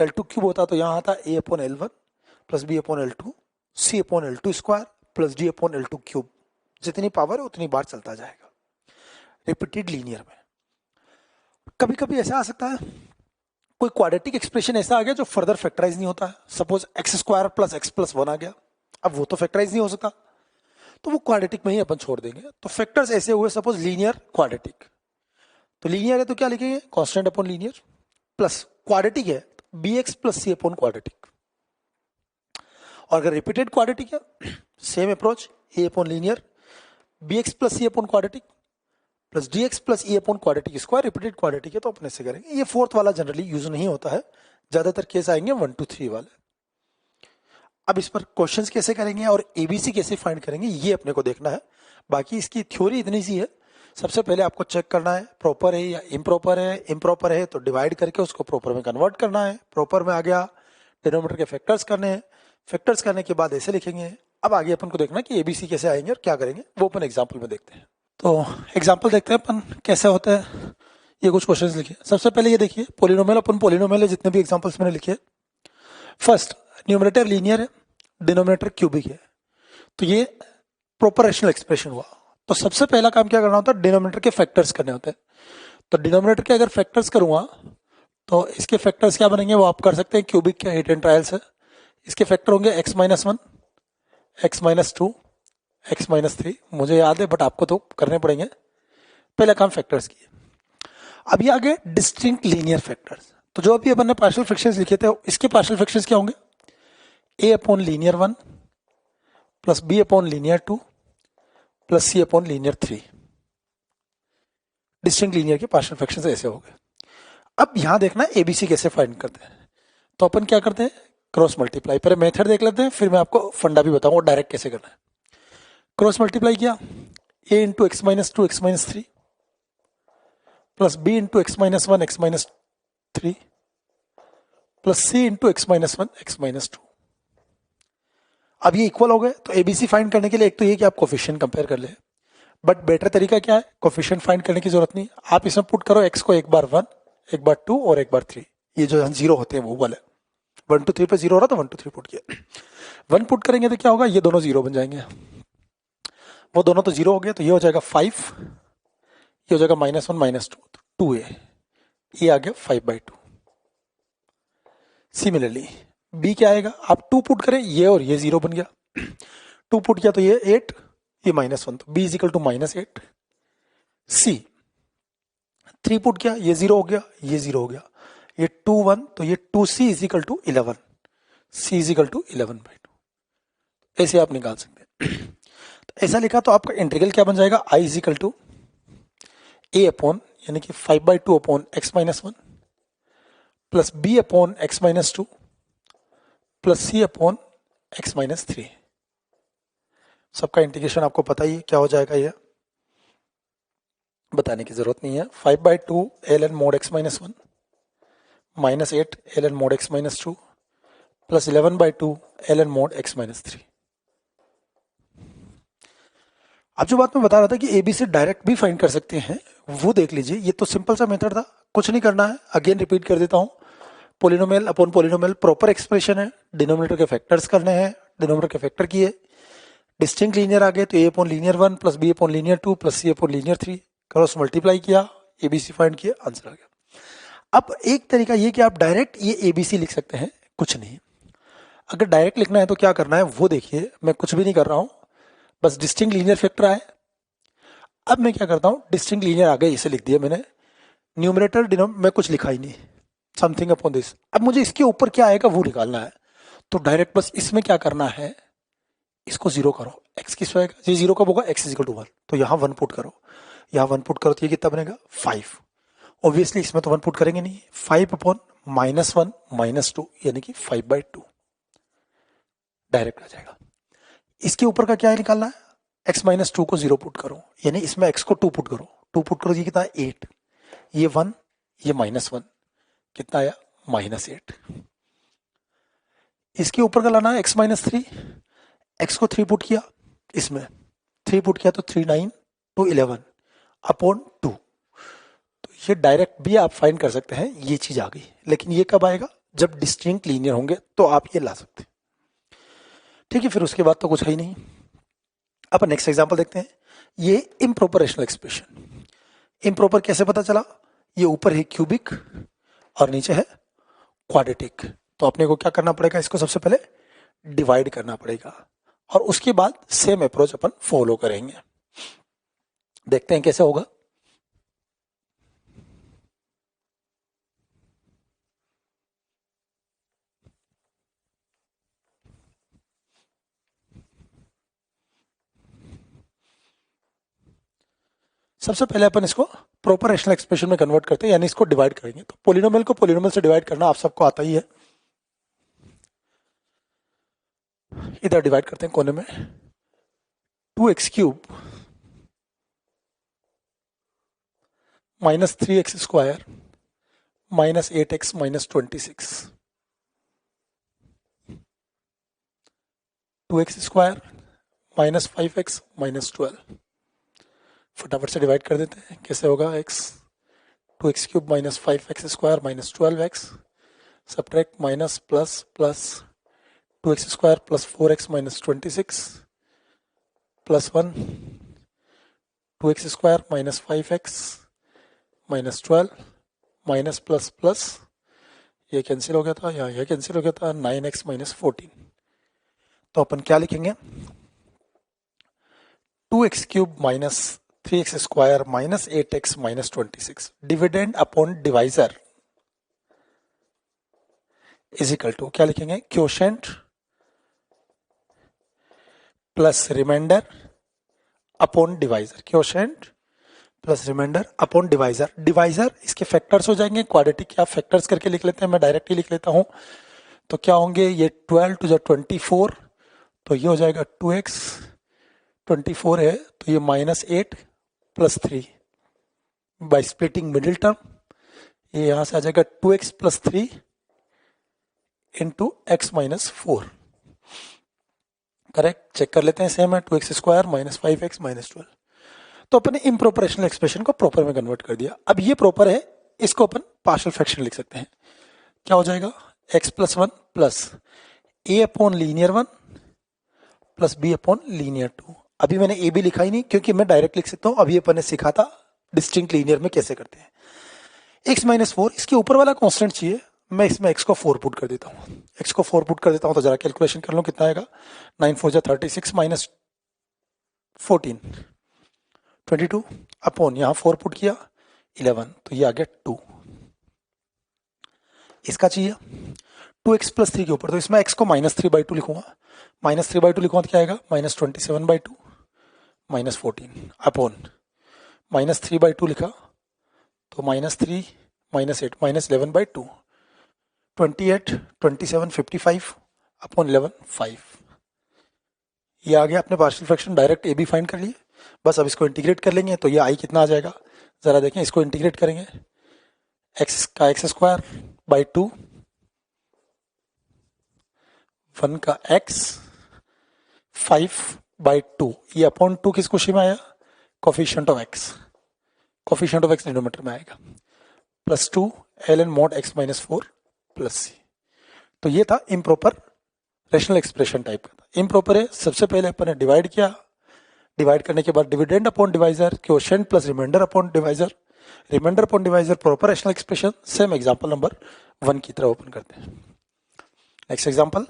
L2 क्यूब होता तो यहाँ आता A upon L1 plus B upon L2 C upon L2 square plus D upon L2 cube, जितनी पावर है उतनी बार चलता जाएगा रिपीटेड लीनियर में। कभी कभी ऐसा आ सकता है कोई क्वाड्रेटिक एक्सप्रेशन ऐसा आ गया जो फर्दर फैक्टराइज नहीं होता है, suppose x square plus x plus 1 आ गया, अब वो तो फैक्टराइज नहीं हो सकता, तो वो क्वाड्रेटिक में ही अपन छोड़ देंगे। तो फैक्टर्स ऐसे हुए सपोज लीनियर क्वाड्रेटिक, तो लीनियर है तो क्या लिखेंगे constant upon linear, plus quadratic है b x plus c upon quadratic, और अगर रिपीटेड क्वाड्रेटिक है same approach a upon linear b x plus c upon quadratic plus d x plus e upon quadratic square, repeated quadratic है तो अपन ऐसे करेंगे। ये fourth वाला जनरली यूज नहीं होता है, ज्यादातर केस आएंगे 1 2 3 वाले। अब इस पर क्वेश्चंस कैसे करेंगे और एबीसी कैसे फाइंड करेंगे ये अपने को देखना है। बाकी इसकी थ्योरी इतनी सी है, सबसे पहले आपको चेक करना है प्रॉपर है या इम्प्रॉपर है, इम्प्रॉपर है तो डिवाइड करके उसको प्रॉपर में कन्वर्ट करना है, प्रॉपर में आ गया डिनोमिनेटर के फैक्टर्स करने हैं, फैक्टर्स करने के बाद ऐसे लिखेंगे। अब आगे अपन को देखना है कि एबीसी कैसे आएंगे और क्या करेंगे, वो अपन एग्जाम्पल में देखते हैं। तो एग्जाम्पल देखते हैं अपन कैसे होता है। ये कुछ क्वेश्चंस लिखे, सबसे पहले ये देखिए पोलिनोमियल अपन पोलिनोमियल है, जितने भी एग्जाम्पल्स मैंने लिखे। फर्स्ट न्यूमरेटर लीनियर है, डिनोमिनेटर क्यूबिक है, तो ये प्रॉपर रेशनल एक्सप्रेशन हुआ। तो सबसे पहला काम क्या करना होता है, डिनोमिनेटर के फैक्टर्स करने होते हैं। तो डिनोमिनेटर के अगर फैक्टर्स करूंगा तो इसके फैक्टर्स क्या बनेंगे वो आप कर सकते हैं, क्यूबिक के हिट एंड ट्रायल से। इसके फैक्टर होंगे x-1 x-2 x-3, मुझे याद है बट आपको तो करने पड़ेंगे। पहला काम फैक्टर्स की। अब ये आगे डिस्टिंक्ट लीनियर फैक्टर्स, तो जो अभी अपन ने पार्शियल फ्रैक्शंस लिखे थे इसके पार्शियल फ्रैक्शंस क्या होंगे, a upon linear 1 plus b upon linear 2 plus c upon linear 3। Distinct linear के पार्शियल फ्रैक्शंस ऐसे हो गए। अब यहां देखना एबीसी कैसे फाइंड करते हैं, तो अपन क्या करते हैं क्रॉस मल्टीप्लाई। पहले मेथड देख लेते हैं फिर मैं आपको फंडा भी बताऊंगा डायरेक्ट कैसे करना है। क्रॉस मल्टीप्लाई किया a into x-2 x-3 plus b into x-1 x-3 plus c into x-1 x-2। अब ये इक्वल हो गए, तो एबीसी फाइंड करने के लिए एक तो ये कि आप कोफिशिएंट कंपेयर कर ले, बट बेटर तरीका क्या है, कोफिशिएंट फाइंड करने की जरूरत नहीं, आप इसमें पुट करो x को एक बार 1 एक बार 2 और एक बार 3, ये जो जीरो होते हैं वो वाले 1 2 3 पे जीरो हो रहा तो 1 2 3 पुट किया। 1 पुट करेंगे तो क्या होगा, ये दोनों जीरो बन जाएंगे, वो दोनों तो जीरो हो गए, तो ये हो जाएगा 5, ये हो जाएगा -1 -2 तो 2a, ये आ गया 5/2। सिमिलरली b क्या आएगा, आप 2 पुट करें ये और ये जीरो बन गया, 2 पुट किया तो ये 8 ये -1 तो b is equal to -8। c 3 put किया ये जीरो हो गया ये जीरो हो गया, ये 2 1 तो ये 2c is equal to 11, c is equal to 11/2। ऐसे आप निकाल सकते हैं। तो ऐसा लिखा तो आपका इंटीग्रल क्या बन जाएगा, i is equal to a upon यानी कि 5/2 upon x-1 plus b upon x-2 plus c upon x-3। सबका इंटीग्रेशन आपको पता ही है क्या हो जाएगा, ये बताने की जरूरत नहीं है। 5/2 ln mod x-1 minus 8 ln mod x-2 plus 11/2 ln mod x-3। अब जो बात मैं बता रहा था कि ए बी से डायरेक्ट भी फाइंड कर सकते हैं वो देख लीजिए। ये तो सिंपल सा मेथड था, कुछ नहीं करना है। अगेन रिपीट कर देता हूं, polynomial upon polynomial proper expression है, डिनोमिनेटर के फैक्टर्स करने हैं, डिनोमिनेटर के फैक्टर किए, डिस्टिंक्ट लीनियर आ गए तो a upon linear 1 plus b upon linear 2 plus c upon linear 3, cross multiply किया एबीसी फाइंड किया, आंसर आ गया। अब एक तरीका ये कि आप डायरेक्ट ये एबीसी लिख सकते हैं, कुछ नहीं। अगर डायरेक्ट लिखना है तो क्या करना है वो देखिए, मैं कुछ भी नहीं कर रहा हूं, बस डिस्टिंक्ट लीनियर फैक्टर आए। अब मैं क्या करता हूं, डिस्टिंक्ट लीनियर आ गए इसे लिख दिया मैंने, न्यूमरेटर डिनोमिनेटर मैं कुछ लिखा ही नहीं, समथिंग अपॉन दिस। अब मुझे इसके ऊपर क्या आएगा वो निकालना है, तो डायरेक्ट बस इसमें क्या करना है, इसको जीरो करो। एक्स किस आएगा, ये जीरो कब होगा, एक्स इज इक्वल टू 1, तो यहाँ 1 पुट करो, यहाँ 1 पुट करो तो ये कितना बनेगा 5, ऑब्वियसली इसमें तो 1 पुट करेंगे नहीं, 5/-1 यानी कि 5/2 डायरेक्ट आ जाएगा। इसके ऊपर का क्या है निकालना है, x-2 को 0 पुट करो, यानी इसमें x को 2 पुट करो, 2 पुट करो, ये कितना है 8, ये 1, ये -1, कितना आया -8। इसके ऊपर का लाना है x-3, x को 3 पुट किया, इसमें 3 पुट किया तो 3 9 to 11 अपॉन 2। तो ये डायरेक्ट भी आप फाइंड कर सकते हैं, ये चीज आ गई। लेकिन ये कब आएगा, जब डिस्टिंक्ट लीनियर होंगे तो आप ये ला सकते हैं। ठीक है, फिर उसके बाद तो कुछ है ही नहीं। अब नेक्स्ट एग्जांपल देखते हैं। ये इम्प्रॉपर रेशनल एक्सप्रेशन, इम्प्रॉपर कैसे पता चला, ये ऊपर है क्यूबिक और नीचे है क्वाड्रेटिक, तो अपने को क्या करना पड़ेगा, इसको सबसे पहले डिवाइड करना पड़ेगा और उसके बाद सेम अप्रोच अपन फॉलो करेंगे। देखते हैं कैसे होगा। सबसे पहले अपन इसको प्रॉपर रेशनल एक्सप्रेशन में कन्वर्ट करते हैं, यानी इसको डिवाइड करेंगे। तो पोलिनोमियल को पोलिनोमियल से डिवाइड करना आप सबको आता ही है। इधर डिवाइड करते हैं कोने में, 2x³ -3x² -8x -26, 2x² -5x -12। फटाफट से डिवाइड कर देते हैं, कैसे होगा, x 2x³ -5x² -12x subtract minus plus plus 2x² +4x -26 +1 2x² -5x -12 minus plus plus, ये कैंसिल हो गया था, यहाँ ये कैंसिल हो गया था, 9x -14। तो अपन क्या लिखेंगे, 2x³ -3x² -8x -26 dividend upon divisor is equal to, क्या लिखेंगे, quotient plus remainder upon divisor, quotient plus remainder upon divisor. Divisor इसके फैक्टर्स हो जाएंगे, क्वाड्रेटिक क्या फैक्टर्स करके लिख लेते हैं, मैं डायरेक्ट ही लिख लेता हूं। तो क्या होंगे, ये 12 to the 24, तो ये हो जाएगा 2x, 24 है तो ये -8 +3 बाय स्प्लिटिंग मिडिल टर्म, ये यहां से आ जाएगा 2x + 3 into x -4। Correct, check कर लेते हैं, सेम है, 2x² -5x -12। तो अपन ने इम्प्रॉपर रेशनल एक्सप्रेशन को प्रॉपर में कन्वर्ट कर दिया। अब ये प्रॉपर है, इसको अपन पार्शियल फ्रैक्शन लिख सकते हैं। क्या हो जाएगा, x + 1 plus a upon linear 1 plus b upon linear 2। अभी मैंने a भी लिखा ही नहीं, क्योंकि मैं डायरेक्ट लिख सकता हूं। अभी अपन ने सीखा था डिस्टिंक्ट लीनियर में कैसे करते हैं। x -4, इसके ऊपर वाला कांस्टेंट चाहिए, मैं इसमें x को 4 पुट कर देता हूँ। x को 4 पुट कर देता हूँ तो जरा कैलकुलेशन कर लो कितना आएगा, 9 4 36 -14 22 अपॉन यहाँ 4 पुट किया 11, तो ये आ गया 2। इसका चाहिए 2x + 3 के ऊपर, तो इसमें x को -3/2 लिखूंगा, -3/2 लिखूंगा तो क्या आएगा, -27/2 -14 अपॉन -3/2 लिखा तो -3 -8 -11/2 28 27 55 अपॉन 11 5। ये आ गया अपने partial fraction, direct A B find कर लिए। बस अब इसको इंटीग्रेट कर लेंगे तो ये आई कितना आ जाएगा, जरा देखें, इसको इंटीग्रेट करेंगे, x का x² बाई 2, 1 का x 5/2, ये अपॉन 2 किस खुशी में आया, coefficient of x, coefficient of x denominator में आएगा, +2 ln mod x -4 plus c। तो ये था इम्प्रॉपर रेशनल एक्सप्रेशन टाइप का था। इम्प्रॉपर है, सबसे पहले अपन ने डिवाइड किया, डिवाइड करने के बाद dividend upon divisor, quotient plus remainder upon divisor, remainder upon divisor, proper rational expression. Same example number 1 की तरह ओपन करते हैं। Next example,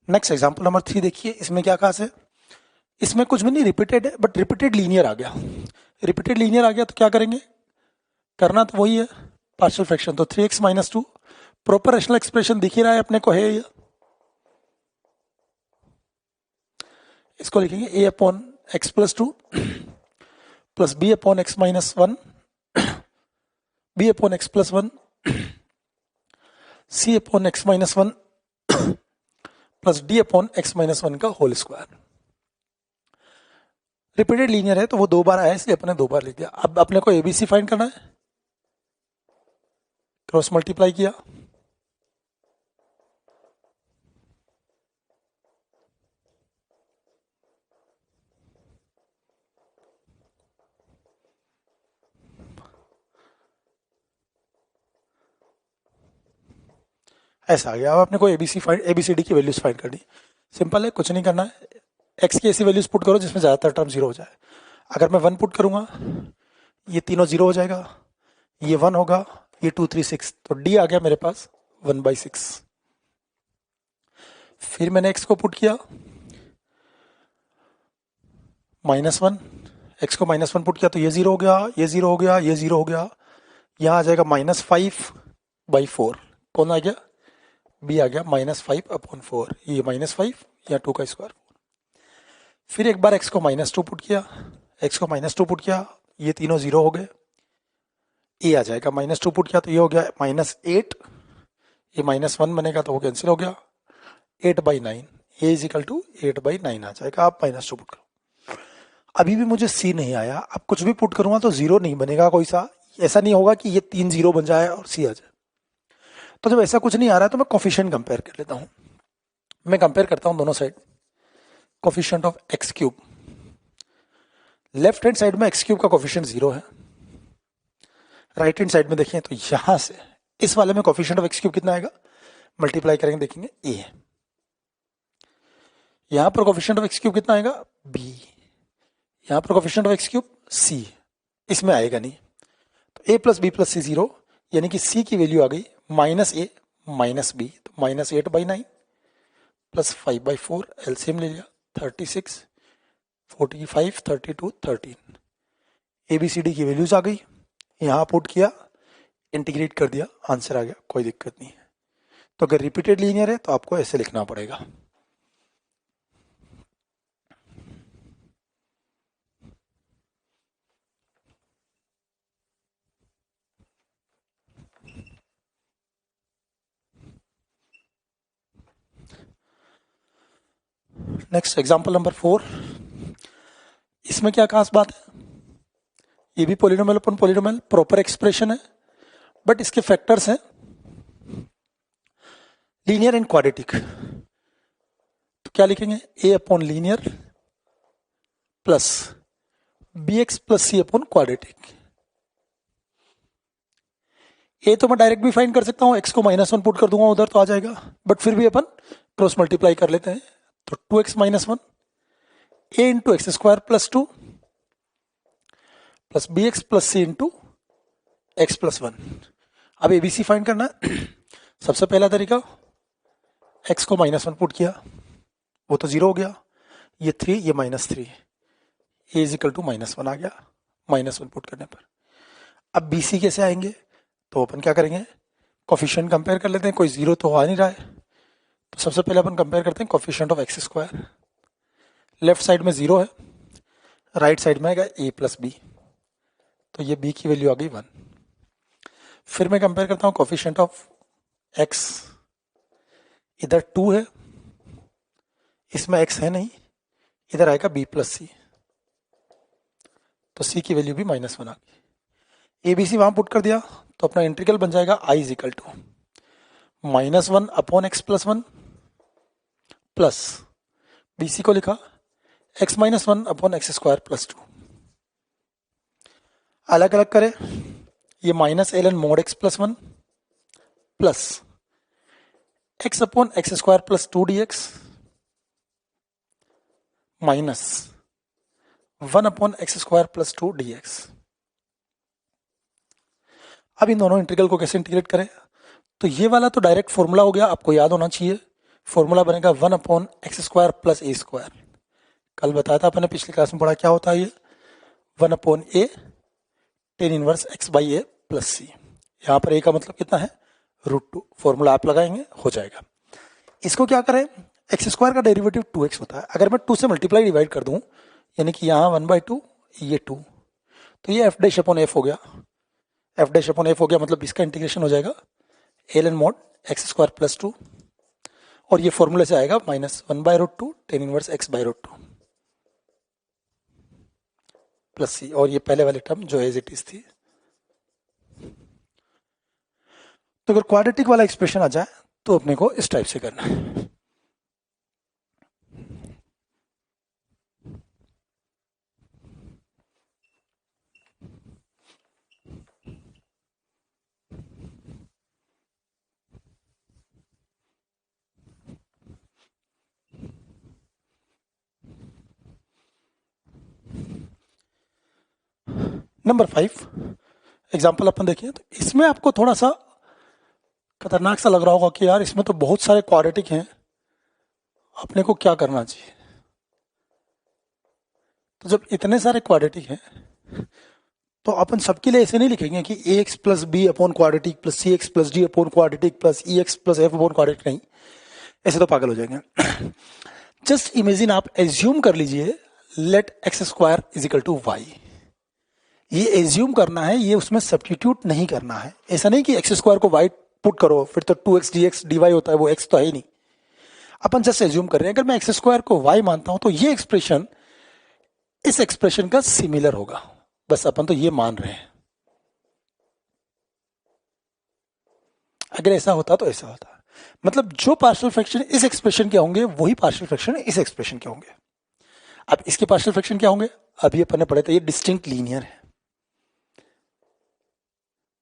next example number 3 देखिए, इसमें क्या खास है, इसमें कुछ भी नहीं रिपीटेड है, बट रिपीटेड लीनियर आ गया। रिपीटेड लीनियर आ गया तो क्या करेंगे, करना तो वही है पार्शियल फ्रैक्शन। तो 3x minus 2 proper rational expression दिख ही रहा है अपने को, है ये। इसको लिखेंगे a upon x plus 2 plus b upon x minus 1 b upon x plus 1 c upon x minus 1 plus d upon x minus 1 का होल स्क्वायर। रिपीटेड लीनियर है तो वो दो बार आया, इसलिए अपने दो बार लिख दिया। अब अपने को एबीसी फाइंड करना है, क्रॉस मल्टीप्लाई किया, ऐसा आ गया। अब अपने को एबीसीडी की वैल्यूज फाइंड करनी। सिंपल है, कुछ नहीं करना है, एक्स की ऐसी वैल्यूज पुट करो जिसमें ज़्यादातर टर्म जीरो हो जाए। अगर मैं 1 पुट करूंगा, ये तीनों जीरो हो जाएगा, ये 1 होगा, ये 2 3 6, तो डी आ गया मेरे पास 1/6। फिर मैंने एक्स को पुट किया -1, एक्स को -1 पुट किया तो ये जीरो हो गया, ये जीरो हो गया, ये जीरो हो गया। यहाँ आ जाएगा -5/4। कौन आ गया, बी आ गया -5/4। ये -5 या 2 का स्क्वायर। फिर एक बार x को -2 पुट किया, x को -2 पुट किया, ये तीनों जीरो हो गए। ए आ जाएगा, -2 पुट किया तो ये हो गया -8, ये -1 बनेगा तो वो कैंसिल हो गया, 8/9। ए इज इक्वल टू 8/9 आ जाएगा। आप -2 पुट करो। अभी भी मुझे सी नहीं आया, अब कुछ भी पुट करूंगा तो जीरो नहीं बनेगा कोई सा, ऐसा नहीं होगा कि ये 3 जीरो बन जाए और सी आ जाए। तो जब ऐसा कुछ नहीं आ रहा है तो मैं कोफिशिएंट कंपेयर कर लेता हूं। मैं कंपेयर करता हूं दोनों side, coefficient of x cube. Left hand side में एक्स क्यूब का कोफिशिएंट 0 है, राइट हैंड साइड में देखें तो यहां से इस वाले में कोफिशिएंट ऑफ एक्स क्यूब कितना आएगा, मल्टीप्लाई करेंगे देखेंगे ए है। यहां पर कोफिशिएंट ऑफ एक्स क्यूब कितना आएगा, बी। यहां पर coefficient of x cube C, इसमें आएगा नहीं। तो ए प्लस बी प्लस सी 0, यानी कि सी की वैल्यू आ गई -a माइनस बी, तो -8/9 प्लस 5/4, एलसीएम ले लिया 36, 45, 32, 13। ABCD की वैल्यूज आ गई, यहाँ पुट किया, इंटीग्रेट कर दिया, आंसर आ गया, कोई दिक्कत नहीं है। तो अगर रिपीटेड लीनियर है तो आपको ऐसे लिखना पड़ेगा। Next example number 4। इसमें क्या खास बात है, ये भी पॉलिनोमियल अपन पॉलिनोमियल प्रॉपर एक्सप्रेशन है, बट इसके फैक्टर्स हैं लीनियर एंड क्वाड्रेटिक। तो क्या लिखेंगे, a upon linear plus b x plus c upon quadratic. A तो मैं डायरेक्ट भी फाइंड कर सकता हूं, एक्स को -1 पुट कर दूंगा उधर तो आ जाएगा, बट फिर भी अपन क्रॉस मल्टीप्लाई कर लेते हैं। तो 2x - 1 a into x square plus 2 plus b x plus c into x plus 1। अब एबीसी फाइंड करना है। सबसे पहला तरीका, x को -1 पुट किया, वो तो 0 हो गया, ये 3, ये -3, a इज इक्वल टू -1 आ गया -1 पुट करने पर। अब BC कैसे आएंगे, तो अपन क्या करेंगे, कोफिशिएंट कंपेयर कर लेते हैं, कोई 0 तो आ नहीं रहा है। तो सबसे पहले अपन कंपेयर करते हैं coefficient of x square. Left side में 0 है, राइट साइड में आएगा a प्लस बी, तो ये b की वैल्यू आ गई 1। फिर मैं कंपेयर करता हूँ कोफिशिएंट ऑफ x, इधर 2 है, इसमें x है नहीं, इधर आएगा b प्लस सी, तो c की वैल्यू भी -1 आ गई। ABC वहां पुट कर दिया तो अपना इंटीग्रल बन जाएगा i is equal to -1 upon x plus 1 plus BC को लिखा x -1 upon x square plus 2। अलग अलग करें, ये -ln mod x plus 1 plus x upon x square plus 2 dx minus 1 upon x square plus 2 dx। अब इन दोनों integral को कैसे इंटीग्रेट करें, तो ये वाला तो डायरेक्ट फॉर्मूला हो गया, आपको याद होना चाहिए। फॉर्मूला बनेगा 1 upon x square plus a square, कल बताया था अपने, पिछली क्लास में पढ़ा, क्या होता है ये 1/a tan inverse x by a plus c. यहाँ पर a का मतलब कितना है √2, फॉर्मूला आप लगाएंगे हो जाएगा। इसको क्या करें, एक्स स्क्वायर का डेरिवेटिव 2x होता है, अगर मैं 2 से मल्टीप्लाई डिवाइड कर दूं यानी कि यहाँ 1/2 ये 2, तो ये f डैश अपॉन एफ हो गया, f डैश अपॉन एफ हो गया, मतलब इसका इंटीग्रेशन हो जाएगा ln mod x square plus 2, और ये फॉर्मूले से आएगा -1/√2 tan inverse x by √2 plus c, और ये पहले वाली टर्म जो एज इट इज थी। तो अगर क्वाड्रेटिक वाला एक्सप्रेशन आ जाए तो अपने को इस टाइप से करना है। नंबर 5 एग्जाम्पल अपन देखिए, तो इसमें आपको थोड़ा सा खतरनाक सा लग रहा होगा कि यार इसमें तो बहुत सारे क्वाड्रेटिक हैं, अपने को क्या करना चाहिए। तो जब इतने सारे क्वाड्रेटिक हैं तो अपन सबके लिए ऐसे नहीं लिखेंगे कि a x plus b upon quadratic plus c x plus d upon quadratic plus e x plus f upon quadratic, नहीं, ऐसे तो पागल हो जाएंगे। जस्ट इमेजिन, आप एज्यूम कर लीजिए let x square is equal to y, ये एज्यूम करना है, ये उसमें सब्स्टिट्यूट नहीं करना है। ऐसा नहीं कि एक्स स्क्वायर को वाई पुट करो फिर तो 2x dx dy होता है, वो x तो है ही नहीं। अपन जस्ट एज्यूम कर रहे हैं, अगर मैं एक्स स्क्वायर को y मानता हूं तो ये एक्सप्रेशन इस एक्सप्रेशन का सिमिलर होगा, बस अपन तो ये मान रहे हैं। अगर ऐसा होता तो ऐसा होता, मतलब जो पार्शियल फ्रैक्शन इस एक्सप्रेशन के होंगे वही पार्शियल फ्रैक्शन इस एक्सप्रेशन के होंगे। अब इसके पार्शियल फ्रैक्शन क्या होंगे, अभी अपन ने पढ़े थे, ये डिस्टिंक्ट लीनियर है।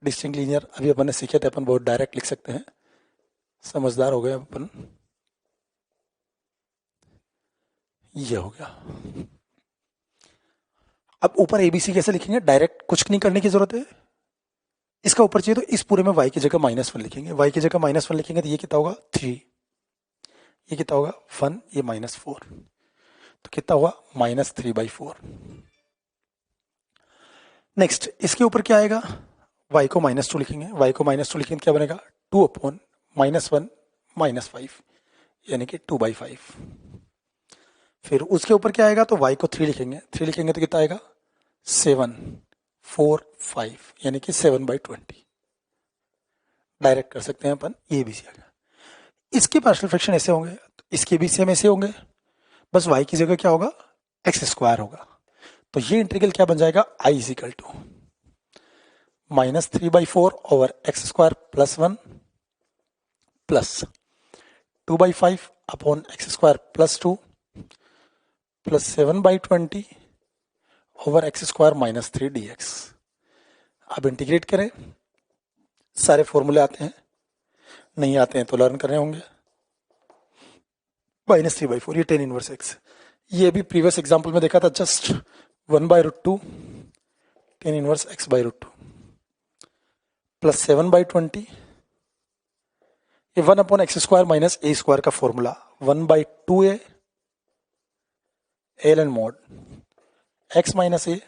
डिस्टिंक्ट लीनियर अभी अपन ने सीखे थे, अपन बहुत डायरेक्ट लिख सकते हैं, समझदार हो गए अपन। ये हो गया। अब ऊपर एबीसी कैसे लिखेंगे, डायरेक्ट कुछ नहीं करने की जरूरत है, इसका ऊपर चाहिए तो इस पूरे में y की जगह -1 लिखेंगे, y की जगह -1 लिखेंगे तो ये कितना होगा 3, ये कितना होगा 1, ये -4, तो कितना हुआ -3/4। नेक्स्ट इसके ऊपर क्या आएगा, y को -2 लिखेंगे, y को -2 लिखेंगे क्या बनेगा 2 अपॉन -1 -5 यानी कि 2/5। फिर उसके ऊपर क्या आएगा, तो y को 3 लिखेंगे, 3 लिखेंगे तो कितना आएगा 7 4 5 यानी कि 7/20। डायरेक्ट कर सकते हैं अपन, ये भी आ गया। इसके पार्शियल फ्रैक्शन ऐसे होंगे तो इसके भी सेम ऐसे होंगे, बस y की जगह क्या होगा एक्स स्क्वायर होगा, तो ये इंटीग्रल क्या बन जाएगा i is equal to -3/4 over x square plus 1 plus 2/5 upon x square plus 2 plus 7/20 over x square -3 dx। अब इंटीग्रेट करें, सारे फॉर्मूले आते हैं, नहीं आते हैं तो लर्न कर रहे होंगे। -3/4 ये tan इनवर्स x, ये भी प्रीवियस एग्जांपल में देखा था, just 1/√2 tan inverse x by √2 plus 7/20, ये 1 upon x square minus a square का formula 1/2a ln mod x minus a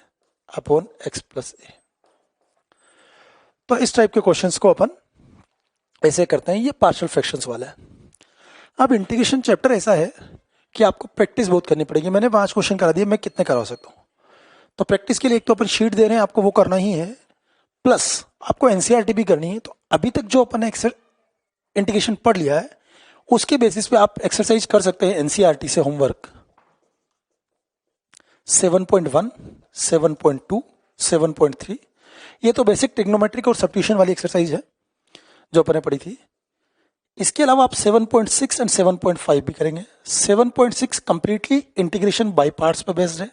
upon x plus a. तो इस टाइप के क्वेश्चंस को अपन ऐसे करते हैं, ये पार्शियल फ्रैक्शंस वाला है। अब इंटीग्रेशन चैप्टर ऐसा है कि आपको प्रैक्टिस बहुत करनी पड़ेगी। मैंने 5 क्वेश्चन करा दिए, मैं कितने करा सकता हूँ, तो प्रैक्टिस के लिए एक तो अपन शीट दे रहे हैं, आपको वो करना ही है, प्लस आपको एनसीईआरटी भी करनी है। तो अभी तक जो अपन ने इंटीग्रेशन पढ़ लिया है उसके बेसिस पे आप एक्सरसाइज कर सकते हैं एनसीईआरटी से होमवर्क 7.1, 7.2, 7.3। ये तो बेसिक ट्रिग्नोमेट्रिक और सब्स्टिट्यूशन वाली एक्सरसाइज है जो अपन ने पढ़ी थी। इसके अलावा आप 7.6 एंड 7.5 भी करेंगे। 7.6 कंप्लीटली इंटीग्रेशन बाय पार्ट्स पर बेस्ड है,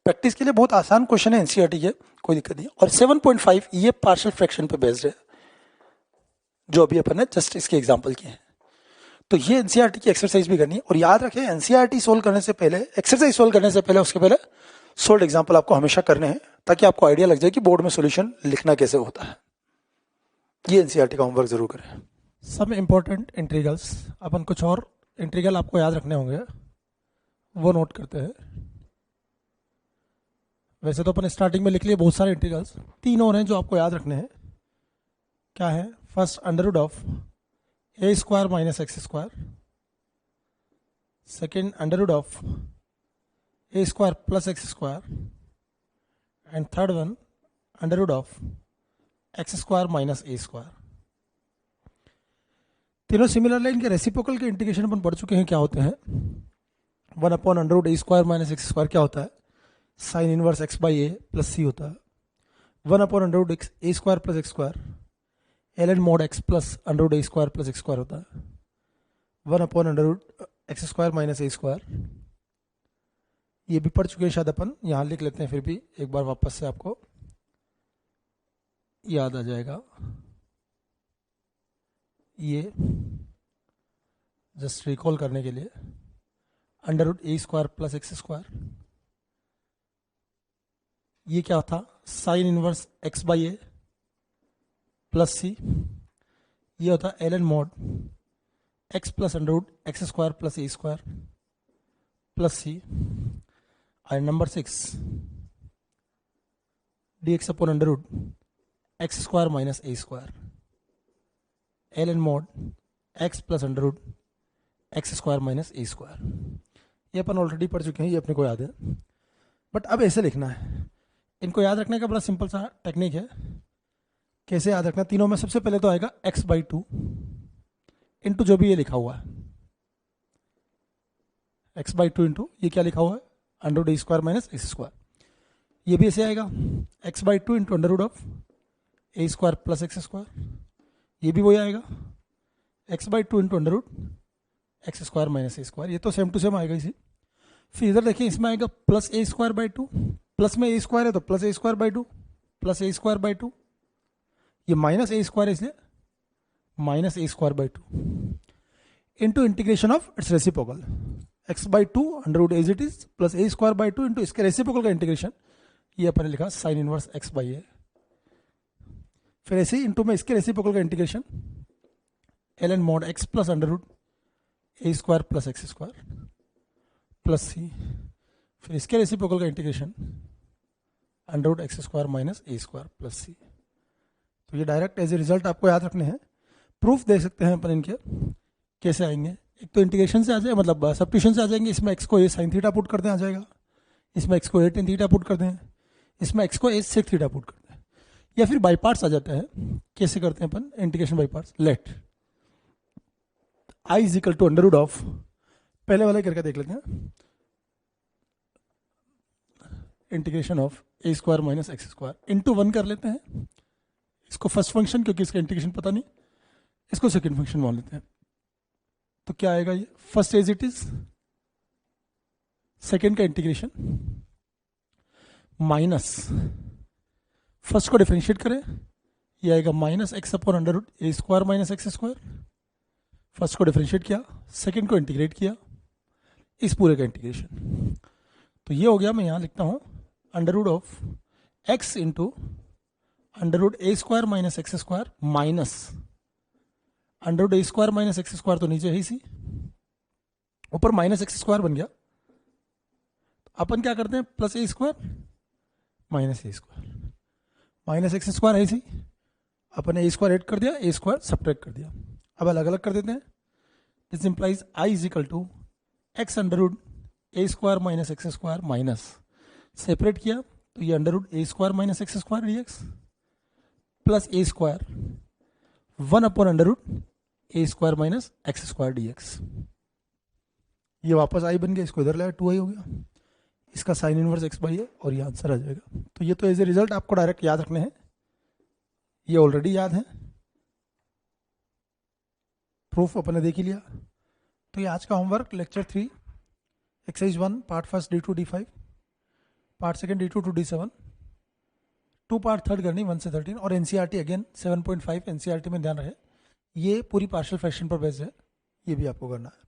प्रैक्टिस के लिए बहुत आसान क्वेश्चन है एनसीईआरटी के, कोई दिक्कत नहीं। और 7.5 ये पार्शियल फ्रैक्शन पे बेस्ड है जो अभी अपन ने जस्ट इसके एग्जांपल किए हैं। तो ये एनसीईआरटी की एक्सरसाइज भी करनी है। और याद रखें एनसीईआरटी सोल्व करने से पहले, एक्सरसाइज सोल्व करने से पहले, उसके पहले सोल्व एग्जांपल आपको हमेशा करने हैं ताकि आपको आइडिया लग जाए कि बोर्ड में सॉल्यूशन लिखना कैसे होता है। ये एनसीईआरटी का होमवर्क जरूर करें। सब इंपॉर्टेंट इंटीग्रल्स, अपन कुछ और इंटीग्रल आपको याद रखने होंगे, वो नोट करते हैं। वैसे तो अपन स्टार्टिंग में लिख लिए बहुत सारे इंटीग्रल्स, 3 और हैं जो आपको याद रखने हैं। क्या है? First under root of a square minus x square, second under root of a square plus x square, and third one under root of x square minus a square. तीनों सिमिलर है। इनके रेसिप्रोकल के integration अपन पढ़ चुके हैं क्या होते हैं। 1 under root a square minus x square क्या होता है? Sine inverse x by a plus c होता है। 1 under root a square plus x square l n mod x plus under root a square plus x square होता है। 1 under root x square minus a square, ये भी पढ़ चुके हैं शायद अपन, यहाँ लिख लेते हैं फिर भी एक बार वापस से, आपको याद आ जाएगा। ये जस्ट रिकॉल करने के लिए, under root a square plus x square, ये क्या था? Sine inverse x by a plus c, ये होता है l n mod x plus under root x square plus a square plus c, and number 6 d x upon under root x square minus a square l n mod x plus under root x square minus a square. ये अपन already पढ़ चुके हैं, ये अपने को याद है। बट अब ऐसे लिखना है। इनको याद रखने का बड़ा सिंपल सा टेक्निक है। कैसे याद रखना? तीनों में सबसे पहले तो आएगा x बाई 2 इंटू जो भी ये लिखा हुआ है, x बाई 2 इंटू ये क्या लिखा हुआ है? Under root a square minus x square. ये भी ऐसे आएगा x by 2 into under root of a square plus x square, ये भी वही आएगा x by 2 into under root x square minus a square. ये तो सेम टू सेम आएगा इसी। फिर इधर देखिए, इसमें आएगा plus a square by 2, plus में ए स्क्वायर है तो plus a square by 2 plus a square by 2, ये माइनस ए स्क्वायर है इसलिए minus a square by 2 into integration of its reciprocal x by 2 under root as it is plus a square by 2 into इसके reciprocal का integration, ये अपन ने लिखा sine inverse x by a. फिर ऐसे ही इंटू में इसके रेसिप्रोकल का integration l n mod x plus under root a square plus x square plus c, फिर इसके रेसिप्रोकल का integration under root x square minus a square plus c. तो ये डायरेक्ट एज ए रिजल्ट आपको याद रखने हैं। प्रूफ देख सकते हैं अपन इनके कैसे आएंगे। एक तो इंटीग्रेशन से आ जाए, मतलब सब्स्टिट्यूशन से आ जाएंगे। इसमें एक्स को ए साइन थीटा पुट कर दें, आ जाएगा। इसमें एक्स को ए टेन थीटा पुट कर दें, इसमें एक्स को ए सेक थीटा पुट कर दें, या फिर बाई पार्ट्स आ जाता है। कैसे करते हैं अपन integration by parts? Let I is equal to under root of, पहले वाला करके देख लेते हैं, integration of a square minus x square into 1 कर लेते हैं। इसको फर्स्ट फंक्शन, क्योंकि इसका इंटीग्रेशन पता नहीं, इसको सेकंड फंक्शन मान लेते हैं। तो क्या आएगा? ये first as it is, second का इंटीग्रेशन माइनस, फर्स्ट को डिफरेंशिएट करें, ये आएगा minus x upon under root a square minus x square. First को डिफरेंशिएट किया, सेकंड को इंटीग्रेट किया, इस पूरे का इंटीग्रेशन। तो ये हो गया। मैं यहां लिखता हूं under root of x into under root a square minus x square minus under root a square minus x square, तो नीचे है इसी, ऊपर माइनस एक्स स्क्वायर बन गया। अपन क्या करते हैं? Plus a square minus a square, minus x square है इसी, अपन ने ए स्क्वायर ऐड कर दिया, ए स्क्वायर सब्ट्रैक्ट कर दिया। अब अलग अलग कर देते हैं। This implies I is equal to x under root a square minus x square minus, separate किया तो ये under root a square minus x square d x plus a square 1 upon under root a square minus x square d x. ये वापस आई बन गया, इसको इधर लाया 2i हो गया, इसका साइन इनवर्स एक्स बाई है और ये आंसर आ जाएगा। तो ये तो एज ए रिजल्ट आपको डायरेक्ट याद रखने हैं, ये ऑलरेडी याद है, प्रूफ अपन ने देख ही लिया। तो ये आज का homework lecture 3 exercise 1 part 1 D2 D5 part 2 D2 to D7 2 part 3 करनी 1 से 13 और एनसीईआरटी अगेन 7.5 एनसीईआरटी में ध्यान रहे, ये पूरी पार्शियल फ्रैक्शन पर बेस्ड है, ये भी आपको करना है।